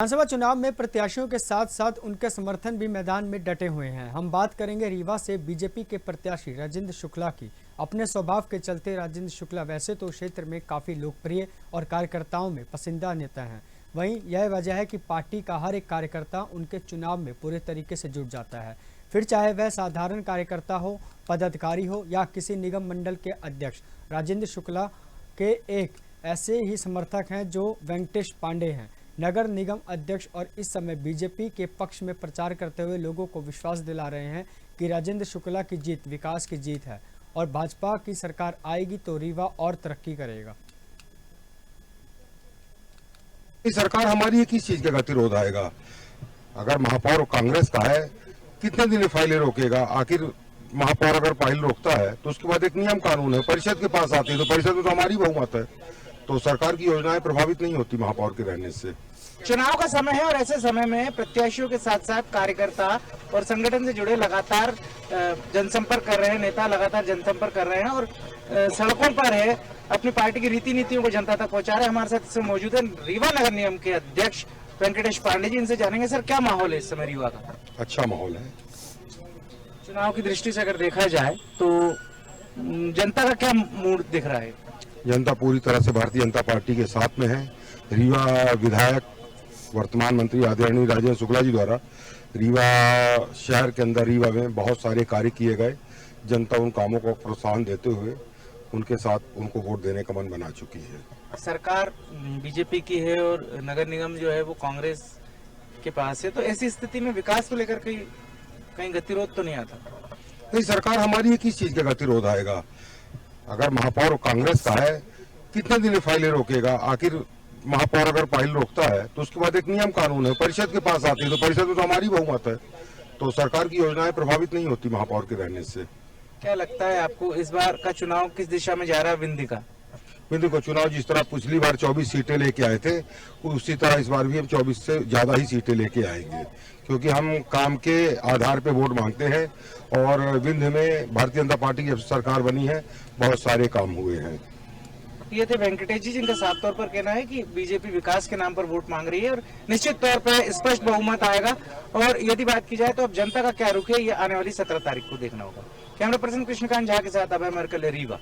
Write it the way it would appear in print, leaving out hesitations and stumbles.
विधानसभा चुनाव में प्रत्याशियों के साथ साथ उनके समर्थन भी मैदान में डटे हुए हैं। हम बात करेंगे रीवा से बीजेपी के प्रत्याशी राजेंद्र शुक्ला की। अपने स्वभाव के चलते राजेंद्र शुक्ला वैसे तो क्षेत्र में काफी लोकप्रिय और कार्यकर्ताओं में पसंदीदा नेता हैं। वहीं यह वजह है कि पार्टी का हर एक कार्यकर्ता उनके चुनाव में पूरे तरीके से जुट जाता है, फिर चाहे वह साधारण कार्यकर्ता हो, पदाधिकारी हो या किसी निगम मंडल के अध्यक्ष। राजेंद्र शुक्ला के एक ऐसे ही समर्थक हैं जो वेंकटेश पांडे हैं, नगर निगम अध्यक्ष, और इस समय बीजेपी के पक्ष में प्रचार करते हुए लोगों को विश्वास दिला रहे हैं कि राजेंद्र शुक्ला की जीत विकास की जीत है और भाजपा की सरकार आएगी तो रीवा और तरक्की करेगा। सरकार हमारी किस चीज का गतिरोध आएगा? अगर महापौर कांग्रेस का है, कितने दिन फाइलें रोकेगा? आखिर महापौर अगर फाइल रोकता है तो उसके बाद एक नियम कानून है, परिषद के पास आती है, तो परिषद में तो हमारी बहुमत है, तो सरकार की योजनाएं प्रभावित नहीं होती महापौर के रहने से। चुनाव का समय है और ऐसे समय में प्रत्याशियों के साथ साथ कार्यकर्ता और संगठन से जुड़े लगातार जनसंपर्क कर रहे हैं, नेता लगातार जनसंपर्क कर रहे हैं और सड़कों पर है, अपनी पार्टी की रीति नीतियों को जनता तक पहुंचा रहे हैं। हमारे साथ मौजूद है रीवा नगर निगम के अध्यक्ष वेंकटेश पांडे जी। इनसे जानेंगे सर क्या माहौल है इस समय रीवा का? अच्छा माहौल है। चुनाव की दृष्टि से अगर देखा जाए तो जनता का क्या मूड दिख रहा है? जनता पूरी तरह से भारतीय जनता पार्टी के साथ में है। रीवा विधायक वर्तमान मंत्री आदरणीय राजेंद्र शुक्ला जी द्वारा रीवा शहर के अंदर रीवा में बहुत सारे कार्य किए गए। जनता उन कामों को प्रोत्साहन देते हुए उनके साथ उनको वोट देने का मन बना चुकी है। सरकार बीजेपी की है और नगर निगम जो है वो कांग्रेस के पास है, तो ऐसी स्थिति में विकास को लेकर कहीं गतिरोध तो नहीं आता? नहीं, सरकार हमारी किस चीज का गतिरोध आएगा? अगर महापौर कांग्रेस का है, कितने दिन फाइलें रोकेगा? आखिर महापौर अगर फाइल रोकता है तो उसके बाद एक नियम कानून है, परिषद के पास आती है, तो परिषद में तो हमारी बहुमत है, तो सरकार की योजनाएं प्रभावित नहीं होती महापौर के रहने से। क्या लगता है आपको इस बार का चुनाव किस दिशा में जा रहा है? बिंदु का चुनाव जिस तरह पिछली बार 24 सीटें लेके आए थे, उसी तरह इस बार भी हम 24 से ज्यादा ही सीटें लेके आएंगे, क्योंकि हम काम के आधार पे वोट मांगते हैं और विंध्य में भारतीय जनता पार्टी की सरकार बनी है, बहुत सारे काम हुए हैं। ये थे वेंकटेश जी, जिनका साफ तौर पर कहना है कि बीजेपी विकास के नाम पर वोट मांग रही है और निश्चित तौर पर स्पष्ट बहुमत आएगा। और यदि बात की जाए तो अब जनता का क्या रुख है, ये आने वाली 17 तारीख को देखना होगा। कैमरा पर्सन कृष्णकांत झा के साथ अभय मरकल, रीवा।